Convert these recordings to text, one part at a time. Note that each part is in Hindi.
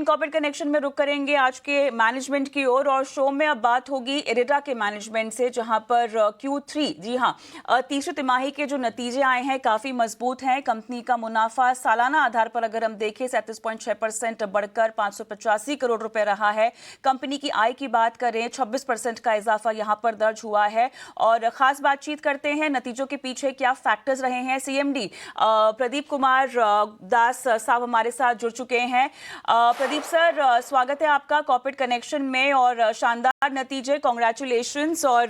कॉर्पोरेट कनेक्शन में रुक करेंगे आज के मैनेजमेंट की ओर और शो में अब बात होगी इरिटा के मैनेजमेंट से, जहां पर Q3 जी हां तीसरी तिमाही के जो नतीजे आए हैं काफी मजबूत हैं। कंपनी का मुनाफा सालाना आधार पर अगर हम देखें 37.6% बढ़कर 585 करोड़ रुपए रहा है। कंपनी की आय की बात करें 26% का इजाफा यहां पर दर्ज हुआ है। और खास बातचीत करते हैं नतीजों के पीछे क्या फैक्टर्स रहे हैं। CMD प्रदीप कुमार दास साहब हमारे साथ जुड़ चुके हैं। प्रदीप सर, स्वागत है आपका कॉर्पोरेट कनेक्शन में और शानदार नतीजे, कॉन्ग्रेचुलेशंस। और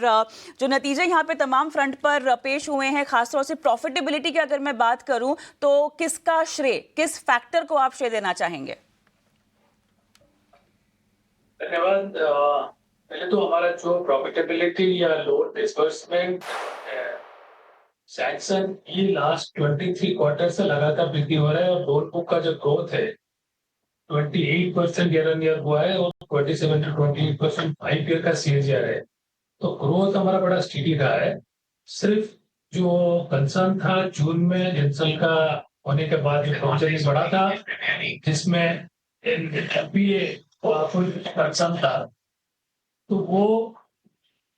जो नतीजे यहाँ पे तमाम फ्रंट पर पेश हुए हैं, खासतौर से प्रॉफिटेबिलिटी की अगर मैं बात करूं तो किसका श्रेय, किस फैक्टर को आप श्रेय देना चाहेंगे? धन्यवाद। पहले तो हमारा जो प्रॉफिटेबिलिटी या लोन डिसबर्समेंट सैंक्शन ये लास्ट 23 क्वार्टर से लगातार वृद्धि हो रहा है और लोन बुक का जो ग्रोथ है 28% ईयर ऑन ईयर हुआ है और 27 to 28% 5 ईयर का CAGR है। तो ग्रोथ हमारा बड़ा स्टेडी रहा है। सिर्फ जो कंसर्न था जून में जनसल का होने के बाद जो प्रोविजनिंग बढ़ा था, जिसमें NPA कंसर्न था, तो वो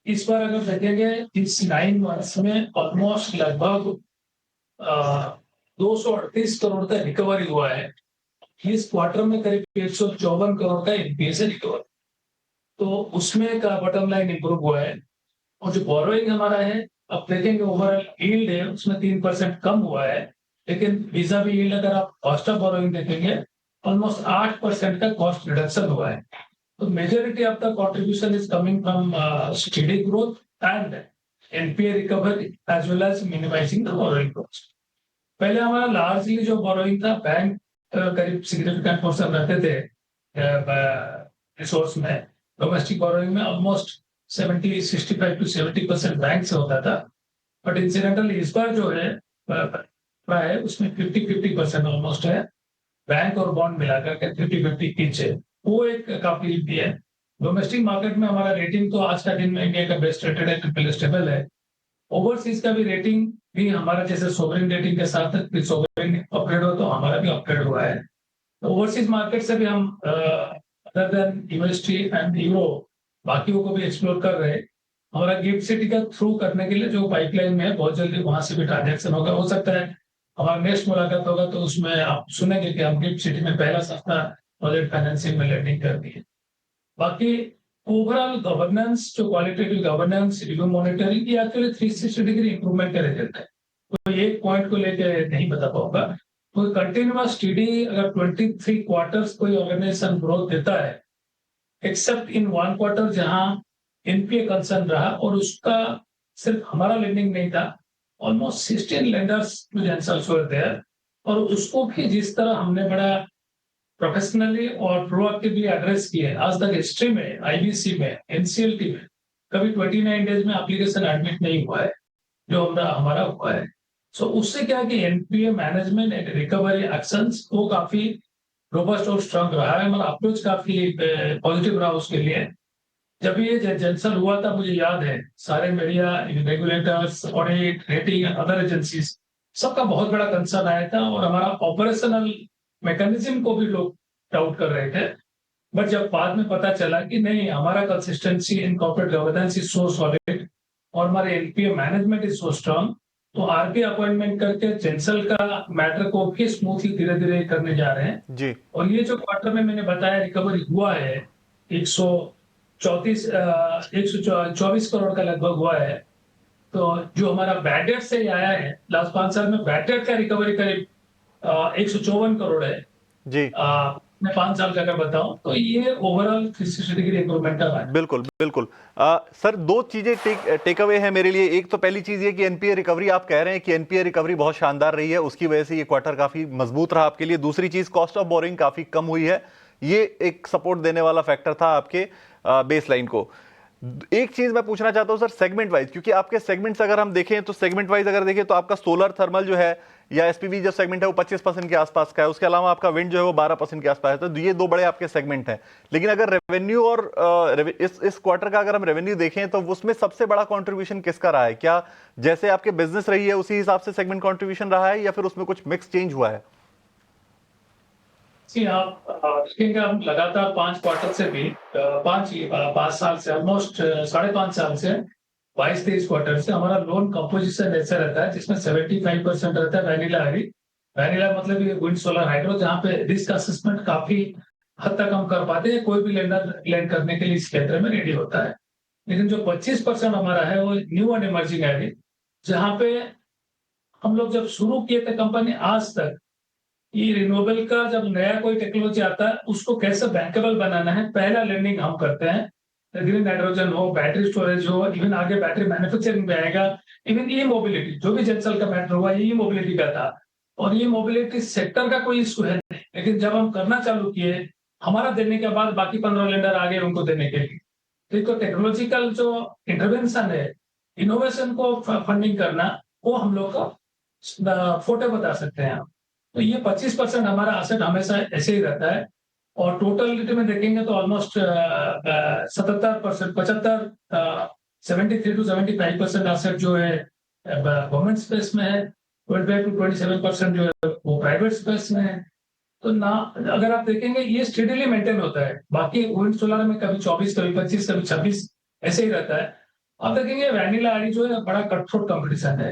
इस बार अगर देखेंगे इस 9 मंथ्स में ऑलमोस्ट लगभग 238 करोड़ का रिकवरी हुआ है। इस क्वार्टर में करीब 154 करोड़ का NPA से रिकवर, तो उसमें का बॉटम लाइन इंप्रूव हुआ है। और जो बोरोइंग हमारा है, अब देखेंगे ओवरऑल यील्ड है उसमें 3% कम हुआ है, लेकिन वीजा भी यील्ड अगर आप कॉस्ट ऑफ बोरोइंग देखेंगे ऑलमोस्ट 8% का कॉस्ट रिडक्शन हुआ है। तो majority of the contribution is coming from steady growth and NPA recovery as well as minimizing the borrowing cost. पहले हमारा लार्जली जो बोरोइंग था बैंक करीब सिग्निफिकेंट पोर्शन रहते थे रिसोर्स में। डोमेस्टिक बोरोइंग में ऑलमोस्ट 65 to 70% बैंक से होता था, बट इंसिडेंटली इस बार जो है उसमें 50-50% ऑलमोस्ट है, बैंक और बॉन्ड मिलाकर के 50-50 ईच है। वो एक काफी भी है। डोमेस्टिक मार्केट में हमारा रेटिंग तो आज का दिन में इंडिया का बेस्ट रेटेड है, ट्रिपल स्टेबल है। ओवरसीज का भी रेटिंग भी हमारा जैसे सोवरेन रेटिंग के साथ सोवरेन अपग्रेड हो तो हमारा भी अपग्रेड हुआ है। ओवरसीज मार्केट से भी हम other than USD and euro बाकियों को भी एक्सप्लोर कर रहे हैं। हमारा गिफ्ट सिटी का थ्रू करने के लिए जो पाइपलाइन में है, बहुत जल्दी वहां से भी ट्रांजेक्शन होगा। हो सकता है हमारा नेक्स्ट मुलाकात होगा तो उसमें आप सुनेंगे कि हम गिफ्ट सिटी में पहला सस्ता प्रोजेक्ट फाइनेंसिंग में लेंडिंग कर दी है। बाकी ओवरऑल गवर्नेंस, जो क्वालिटेटिव गवर्नेंस, रिव्यू मॉनिटरिंग की एक्चुअली 360 डिग्री इंप्रूवमेंट का रिजल्ट है। तो एक पॉइंट को लेकर नहीं बता पाऊंगा। तो कंटिन्यूअस स्टडी अगर 23 क्वार्टर्स कोई ऑर्गेनाइजेशन ग्रोथ देता है, एक्सेप्ट इन 1 क्वार्टर जहां NPA कंसर्न रहा और उसका सिर्फ हमारा लेंडिंग नहीं था, ऑलमोस्ट 16 लेंडर्स देयर, और उसको भी जिस तरह हमने बड़ा प्रोफेशनली और प्रोएक्टिवली एड्रेस किए आज तक हिस्ट्री में, IBC में, NCLT में कभी 29 डेज में एप्लीकेशन एडमिट नहीं हुआ है जो हमारा हुआ है। सो उससे क्या कि NPA management and recovery actions वो काफी रोबस्ट और स्ट्रांग रहा है। हमारा अप्रोच काफी पॉजिटिव रहा उसके लिए। जब ये जनसल हुआ था मुझे याद है सारे media, regulators, audit, rating, other agencies सबका बहुत बड़ा कंसर्न आया था और हमारा ऑपरेशनल मैकेनिज्म को भी लोग डाउट कर रहे थे। बट जब बाद में पता चला कि नहीं, हमारा consistency in corporate governance is so solid और हमारे NPA management is so strong, तो RP अपॉइंटमेंट करके जेंसल का मैटर को भी स्मूथली धीरे धीरे करने जा रहे हैं जी। और ये जो क्वार्टर में मैंने बताया रिकवरी हुआ है 124 करोड़ का लगभग हुआ है। तो जो हमारा बैड डेट से आया है लास्ट 5 साल में, बैड डेट का रिकवरी करीब 154 करोड़ है जी। मैं 5 साल का अगर बताऊं तो ये ओवरऑल 360 डिग्री इंप्रूवमेंट का है। बिल्कुल बिल्कुल। सर, दो चीजें टेक अवे है मेरे लिए। एक तो पहली चीज ये कि NPA रिकवरी, आप कह रहे हैं कि NPA रिकवरी बहुत शानदार रही है, उसकी वजह से ये क्वार्टर काफी मजबूत रहा आपके लिए। दूसरी चीज, कॉस्ट ऑफ बोरिंग काफी कम हुई है, ये एक सपोर्ट देने वाला फैक्टर था आपके बेसलाइन को। एक चीज मैं पूछना चाहता हूं सर, सेगमेंट वाइज, क्योंकि आपके सेगमेंट्स अगर हम देखें तो सेगमेंट वाइज अगर देखें तो आपका सोलर थर्मल जो है या SPV जो सेगमेंट है वो 25% के आसपास का है, उसके अलावा आपका विंड जो है वो 12% के आसपास है। तो ये दो बड़े आपके सेगमेंट हैं। लेकिन अगर रेवेन्यू और इस क्वार्टर का अगर हम रेवेन्यू देखें तो उसमें सबसे बड़ा कंट्रीब्यूशन किसका रहा है? क्या जैसे आपके बिजनेस रही है उसी हिसाब से सेगमेंट कंट्रीब्यूशन रहा है या फिर उसमें कुछ मिक्स चेंज हुआ है? जी, आप देखेंगे हम लगातार 5 क्वार्टर से भी 5 साल से ऑलमोस्ट 5.5 साल से 22-23 क्वार्टर से हमारा लोन कंपोजिशन ऐसा रहता है जिसमें 75% रहता है वैनिला हाइब्रिड। वैनिला मतलब ये विंड सोलर हाइड्रो, जहाँ पे रिस्क असेसमेंट काफी हद तक हम कर पाते हैं, कोई भी लेंडर लेंड करने के लिए इस क्षेत्र में रेडी होता है। लेकिन जो 25% हमारा है वो न्यू एंड इमर्जिंग हाइब्रिड, जहाँ पे हम लोग जब शुरू किए थे कंपनी आज तक, ये रिन्यूएबल का जब नया कोई टेक्नोलॉजी आता है उसको कैसे बैंकेबल बनाना है, पहला लर्निंग हम करते हैं। ग्रीन हाइड्रोजन हो, बैटरी स्टोरेज हो, इवन आगे बैटरी मैन्युफैक्चरिंग में आएगा, इवन ई मोबिलिटी, जो भी जेंसल का मैटर हुआ ई मोबिलिटी का था। और ये मोबिलिटी सेक्टर का कोई इशू है नहीं, लेकिन जब हम करना चालू किए, हमारा देने के बाद बाकी 15 लेंडर आ गए उनको देने के लिए। तो टेक्नोलॉजिकल जो इंटरवेंशन है, इनोवेशन को फंडिंग करना, वो हम लोग का फोटो बता सकते हैं। तो ये 25% हमारा एसेट हमेशा ऐसे ही रहता है। और टोटलिटी में देखेंगे तो ऑलमोस्ट 73% एसेट जो है गवर्नमेंट स्पेस में है, 25 to 27% जो है वो प्राइवेट स्पेस में है। तो ना अगर आप देखेंगे ये स्टेडीली मेंटेन होता है। बाकी विंड सोलर में कभी 24, कभी 25, कभी 26 ऐसे ही रहता है। आप देखेंगे वैनिला आईडी जो है बड़ा कटथ्रोट कंपटीशन है।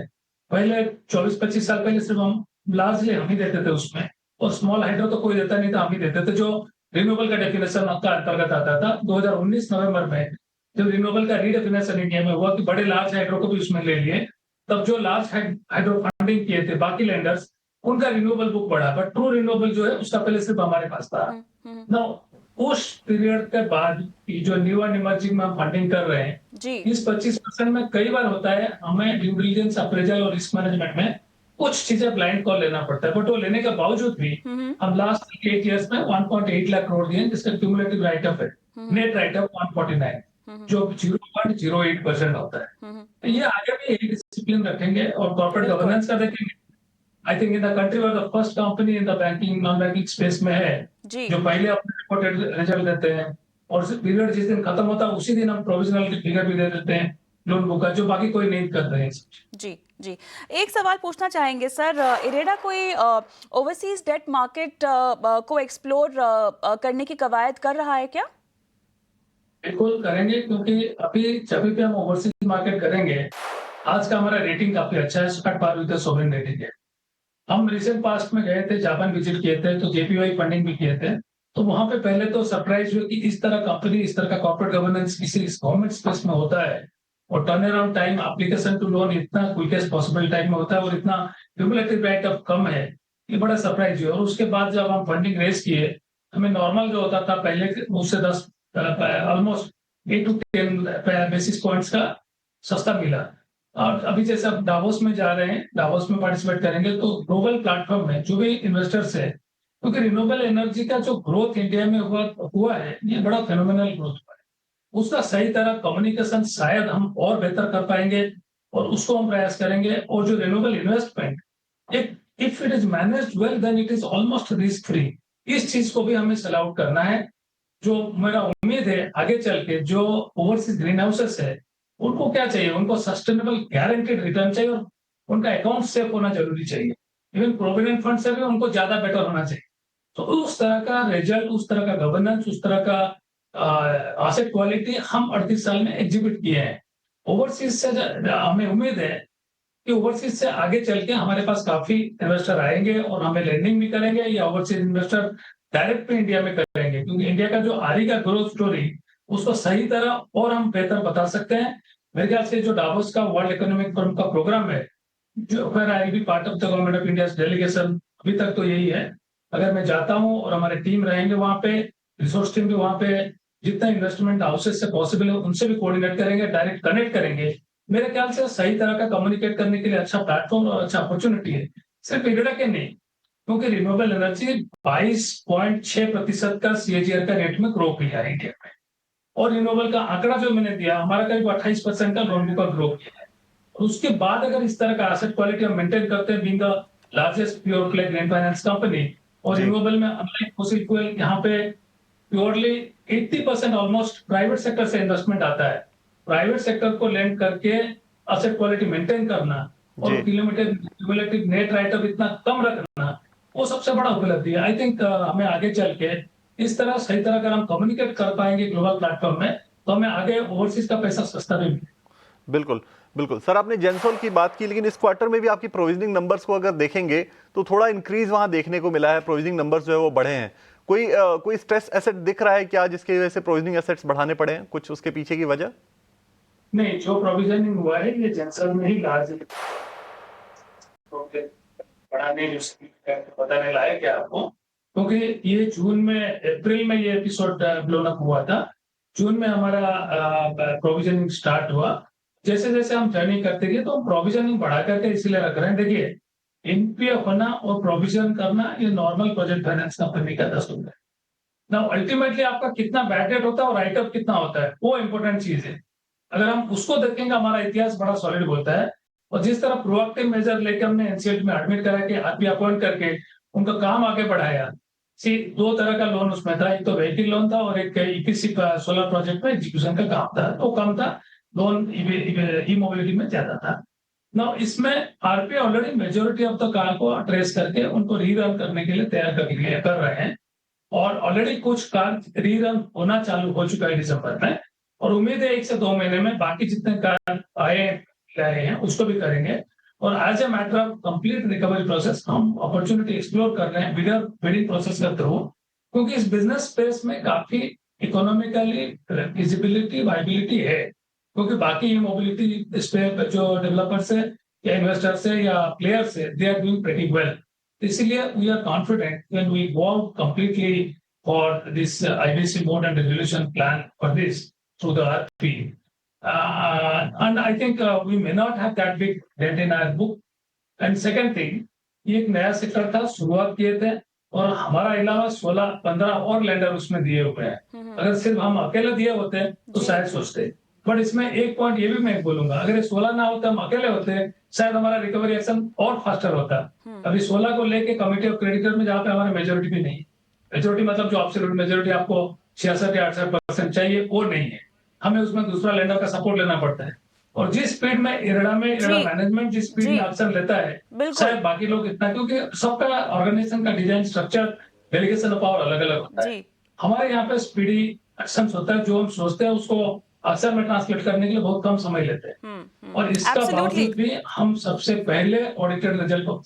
पहले 24-25 साल पहले सिर्फ हम लार्जली हम ही देते थे उसमें, और स्मॉल हाइड्रो तो कोई देता नहीं था, हम ही देते थे, जो रिन्यूएबल का डेफिनेशन का अंतर्गत आता था। 2019 नवंबर में जब रिन्यूएबल का रीडेफिनेशन इंडिया में हुआ कि बड़े लार्ज हाइड्रो को भी उसमें ले लिए, तब जो लार्ज हाइड्रो फंडिंग किए थे बाकी लैंडर्स, उनका रिन्यूएबल बुक बढ़ा, बट ट्रू रिन्यूएबल जो है उसका पहले सिर्फ हमारे पास था। ना उस पीरियड के बाद जो न्यू एंड इमर्जिंग में हम फंडिंग कर रहे हैं, जी इस 25% में कई बार होता है हमें ड्यू डिलिजेंस, अप्रेजल और रिस्क मैनेजमेंट में कुछ चीजें ब्लाइंड कॉल लेना पड़ता है, बट वो लेने के बावजूद भी हम लास्ट 8 इयर्स में 1.8 लाख करोड़ दिए, जिसका क्यूमुलेटिव राइट ऑफ है, नेट राइट ऑफ 149, जो 0.08% होता है। तो ये आगे भी यही डिसिप्लिन रखेंगे और कॉर्पोरेट गवर्नेंस का देखेंगे। I think in the country were the first company in the banking non banking space में है जी जो पहले अपने रिपोर्टेड रिजल्ट देते हैं, और पीरियड जिस दिन खत्म होता है उसी दिन हम प्रोविजनल फिगर भी दे देते हैं लोन बुक का, जो बाकी कोई नहीं कर रहे हैं। जी जी एक सवाल पूछना चाहेंगे सर, इरेडा कोई ओवरसीज डेट मार्केट को एक्सप्लोर करने की कवायद कर रहा है क्या? बिल्कुल करेंगे, क्योंकि अभी जब भी हम ओवरसीज मार्केट करेंगे, आज का हमारा रेटिंग काफी अच्छा है, start par with the sovereign rating है। हम रिसेंट पास्ट में गए थे, जापान विजिट किए थे, तो जेपीवाई फंडिंग भी किए थे। तो वहां पे पहले तो सरप्राइज हुई कि इस तरह कंपनी, इस तरह का कॉर्पोरेट गवर्नेंस किसी गवर्नमेंट स्पेस में होता है, और turn around time application to loan इतना क्विकेस्ट पॉसिबल टाइम में होता है, और इतना क्यूमुलेटिव राइट ऑफ कम है, ये बड़ा सरप्राइज हुआ। और उसके बाद जब हम फंडिंग रेज किए, हमें नॉर्मल जो होता था पहले उससे 10 ऑलमोस्ट 8 to 10 बेसिस पॉइंट्स का सस्ता मिला। और अभी जैसे आप डावोस में जा रहे हैं, डावोस में पार्टिसिपेट करेंगे, तो ग्लोबल प्लेटफॉर्म में जो भी इन्वेस्टर्स है, क्योंकि रिन्यूएबल एनर्जी का जो ग्रोथ इंडिया में हुआ है, ये बड़ा फेनोमेनल ग्रोथ हुआ है। उसका सही तरह कम्युनिकेशन शायद हम और बेहतर कर पाएंगे, और उसको हम प्रयास करेंगे। और जो renewable investment, if it is managed well, then it is almost risk free. इस चीज को भी हमें सेल आउट करना है। जो मेरा उम्मीद है आगे चल के जो ओवरसीज ग्रीन हाउसेस है, उनको क्या चाहिए, उनको सस्टेनेबल गारंटेड रिटर्न चाहिए, और उनका अकाउंट सेफ होना जरूरी चाहिए। इवन प्रोविडेंट फंड से भी उनको ज्यादा बेटर होना चाहिए। तो उस तरह का रिजल्ट, उस तरह का गवर्नेंस, उस तरह का एसेट क्वालिटी हम 38 साल में एग्जिबिट किए हैं। ओवरसीज से हमें उम्मीद है कि ओवरसीज से आगे चल के हमारे पास काफी इन्वेस्टर आएंगे, और हमें लेंडिंग भी करेंगे, या ओवरसीज इन्वेस्टर डायरेक्ट में इंडिया में करेंगे, क्योंकि इंडिया का जो आगे का ग्रोथ स्टोरी, उसको सही तरह और हम बेहतर बता सकते हैं। मेरे ख्याल से जो डावोस का वर्ल्ड इकोनॉमिक फोरम का प्रोग्राम है, जो फिर I be part of the government of India delegation, अभी तक तो यही है। अगर मैं जाता हूँ और हमारे टीम रहेंगे वहां पे, रिसोर्स टीम भी वहां पे, जितना इन्वेस्टमेंट हाउसेस से पॉसिबल है उनसे भी कोऑर्डिनेट करेंगे, डायरेक्ट कनेक्ट करेंगे। मेरे ख्याल से सही तरह का कम्युनिकेट करने के लिए अच्छा प्लेटफॉर्म और अच्छा अपॉर्चुनिटी है, सिर्फ इरेडा के नहीं, क्योंकि रिन्यूएबल एनर्जी 22.6% का सीएजीआर का रेट में ग्रो किया है इंडिया में। और रिन्यूएबल का आंकड़ा जो मैंने दिया, हमारा करीब 28% का लोन बुक का ग्रो किया है। और उसके बाद अगर इस तरह का एसेट क्वालिटी हम मेंटेन करते हैं, being the largest pure play green finance company, और रिन्यूएबल में अनलाइक फॉसिल फ्यूल, यहाँ पे प्योरली 80% ऑलमोस्ट प्राइवेट सेक्टर से इन्वेस्टमेंट आता है। प्राइवेट सेक्टर को लेंड करके एसेट क्वालिटी मेंटेन करना, और क्यूमुलेटिव नेट राइट ऑफ इतना कम रखना, वो सबसे बड़ा उपलब्धि है। आई थिंक हमें आगे चल के इस तरह सही तरह अगर हम कम्युनिकेट कर पाएंगे ग्लोबल प्लेटफॉर्म में, तो हमें आगे ओवरसीज का पैसा सस्ता भी मिलेगा। बिल्कुल बिल्कुल सर, आपने जेंसोल की बात की, लेकिन इस क्वार्टर में भी आपकी प्रोविजनिंग नंबर्स को अगर देखेंगे तो थोड़ा इंक्रीज वहां देखने को मिला है, प्रोविजनिंग नंबर्स जो है वो बढ़े हैं। कोई स्ट्रेस एसेट दिख रहा है क्या जिसकी वजह से प्रोविजनिंग एसेट्स बढ़ाने पड़े हैं, कुछ उसके पीछे की वजह? नहीं, जो प्रोविजनिंग हुआ है ये जेंसोल में ही लार्ज बढ़ाने बताने लायक है आपको, क्योंकि ये जून में अप्रैल में ये एपिसोड ब्लोन अप हुआ था। जून में हमारा प्रोविजनिंग स्टार्ट हुआ। जैसे जैसे हम जर्नी करते गए तो हम प्रोविजनिंग बढ़ा करके इसीलिए रख रहे हैं। देखिए, एनपीएफ होना और प्रोविजन करना ये नॉर्मल प्रोजेक्ट फाइनेंस कंपनी का दस्तूर है ना। अल्टीमेटली आपका कितना बैड डेट होता है और राइट अप कितना होता है, वो इंपॉर्टेंट चीज है। अगर हम उसको देखेंगे, हमारा इतिहास बड़ा सॉलिड बोलता है। और जिस तरह प्रोएक्टिव मेजर लेके हमने एनसीएलटी में एडमिट करा के आदमी अपॉइंट करके उनका काम आगे बढ़ाया। दो तरह का लोन उसमें था, एक तो व्हीकल लोन था और एक ईपीसी सोलर प्रोजेक्ट में एग्जीक्यूशन का काम था, तो कम था लोन, ई मोबिलिटी में ज्यादा था ना। इसमें RPI already majority of the car को ट्रेस करके उनको रीरन करने के लिए तैयार कर रहे हैं। और ऑलरेडी कुछ कार रीरन होना चालू हो चुका है दिसंबर में, और उम्मीद है 1 से 2 महीने में बाकी जितने कार आए हैं उसको भी करेंगे। और as a matter of complete recovery process हम अपॉर्चुनिटी एक्सप्लोर कर रहे हैं बिडिंग प्रोसेस के थ्रू, क्योंकि इस बिजनेस स्पेस में काफी इकोनॉमिकली फिजिबिलिटी वाइबिलिटी है। क्योंकि बाकी मोबिलिटी इस पे जो डेवलपर्स है या इन्वेस्टर्स है या प्लेयर्स है, they are doing pretty well. इसलिए we are confident when we go out completely for this IBC mode and resolution plan for this through the RP. And I think we may not have that big dent in our book. And second thing, ये एक नया सेक्टर था, शुरुआत किए थे और हमारा अलावा 16-15 और लैंडर उसमें दिए हुए हैं। अगर सिर्फ हम अकेले दिए होते तो शायद सोचते, बट इसमें एक पॉइंट ये भी मैं बोलूंगा, अगर ये 16 ना होता, हम अकेले होते, शायद हमारा रिकवरी एक्शन और फास्टर होता। अभी 16 को लेके कमिटी ऑफ क्रेडिटर में जहाँ पे हमारे मेजोरिटी भी नहीं, मेजोरिटी मतलब जो एब्सोल्यूट मेजोरिटी आपको 66 या 68% चाहिए, वो नहीं है। हमें उसमें दूसरा लेंडर का सपोर्ट लेना पड़ता है। और जिस स्पीड में इरड़ा मैनेजमेंट जिस स्पीड में एक्शन लेता है, शायद बाकी लोग इतना, क्योंकि सबका ऑर्गेनाइजेशन का design structure delegation of power अलग अलग होता है। हमारे यहाँ पे स्पीडी एक्शन होता है, जो हम सोचते हैं उसको अक्सर में ट्रांसलेट करने के लिए बहुत कम समय लेते हैं। और इसका बावजूद भी हम सबसे पहले ऑडिटेड रिजल्ट को,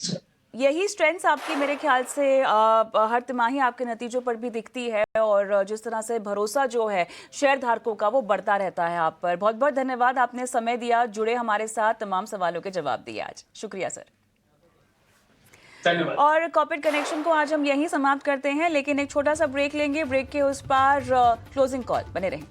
यही स्ट्रेंथ आपकी मेरे ख्याल से हर तिमाही आपके नतीजों पर भी दिखती है, और जिस तरह से भरोसा जो है शेयर धारकों का वो बढ़ता रहता है आप पर। बहुत बहुत धन्यवाद, आपने समय दिया, जुड़े हमारे साथ, तमाम सवालों के जवाब दिए आज। शुक्रिया सर। धन्यवाद। और कॉर्पोरेट कनेक्शन को आज हम यहीं समाप्त करते हैं, लेकिन एक छोटा सा ब्रेक लेंगे। ब्रेक के उस पार क्लोजिंग कॉल, बने रहें।